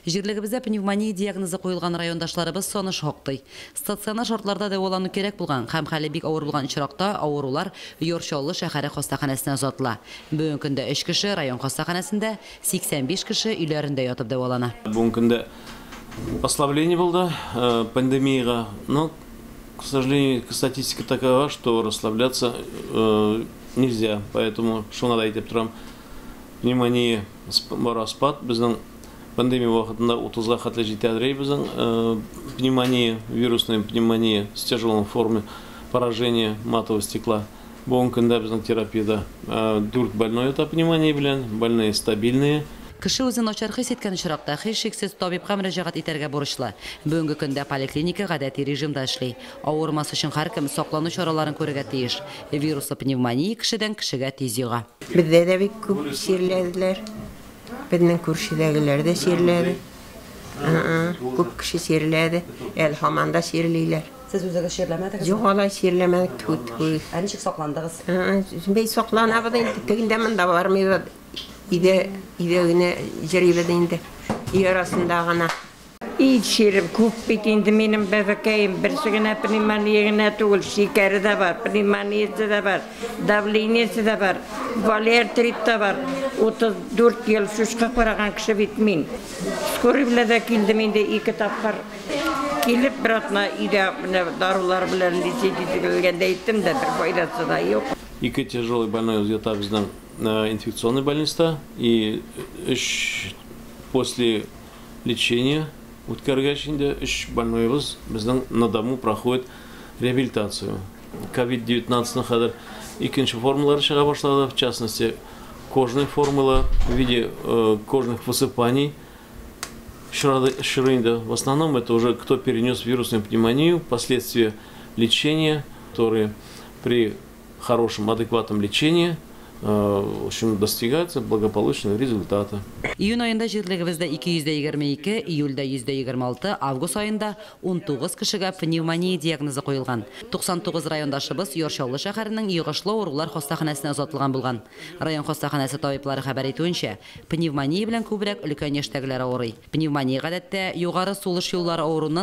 Жерлегебездә пневмония диагнозы қойылған райондашларыбыз соны шоқтай. Стационар шартларда дәвалану керек булган һәм хәле бик авыр булган очракта авырулар Йорчаллы шәһәре хастаханәсенә озатыла. Бүген көндә 3 кеше район хастаханәсендә, 85 кеше өйләрендә ятып дәвалана. Бүген көндә ослабление было пандемияга, но, к сожалению, статистика такова, что расслабляться нельзя, поэтому что надо идти прям пневмония спад, безнең пандемия вакытында 30-га хәтле җитәдрәй безнең пневмония, вирусная пневмония с тяжелой формой поражения матового стекла. Бүген көндә безнең терапиядә 4 больной ята пневмония белән, больные стабильные. Кеше үзен начар хис иткән очракта һичшиксез табибка мөрәҗәгать итәргә бурычлы. Бүгенге көндә поликлиника гадәти режимда эшли. Авырмас өчен һәркем саклану чараларын күрергә тиеш. Вируслы пневмония кешедән кешегә тиз йога. Бездә дә бик күп сирләделәр. Безнең күршедәгеләр дә сирләде. Күп кеше сирләде. Һаман да сирлиләр. Сез үзегез сирләмәдегез? Юк, алай сирләмәдек. Ничек сакландыгыз? Бей сакланабыз инде. Тегендә монда бармый. İde yine ceribedinde yarasında gana. İçerim kupit indi benim bebekeyim birisine pneumoniyene tuğul şekeri de var, pneumoniyesi de var, davleniyesi de var, valertrit de var. 34 yıl şuşka koyargan kişi bitmeyin. Skori bile de kildim indi 2 tapar. Kilip bırakma ide darular bilen lisede ettim de bir faydası da yok. 2 тяжелый больной uzata bizden инфекционной больнице и после лечения уткаргачинде 3 больноебыз bizden на дому проходит реабилитацию. COVID-19 хәзер икенче формулары чыга башлады, в частности кожная формула в виде кожных высыпаний. В основном это уже кто перенес вирусную пневмонию, последствия лечения, которые при хорошем, адекватном лечении в общем, достигаются благополучного результата. Июнь айында җирлегебездә 222, июльдә 126, август айында 19 кешегә пневмония диагнозы куелган. 99 райондашыбыз Йорчаллы шәһәренең йогышлы авырулар хастаханәсенә озатылган булган. Район хастаханәсе табиблары хәбәр итүенчә, пневмония белән күбрәк өлкән яшьтәгеләр авырый. Пневмония гадәттә югары сулыш юллары авыруыннан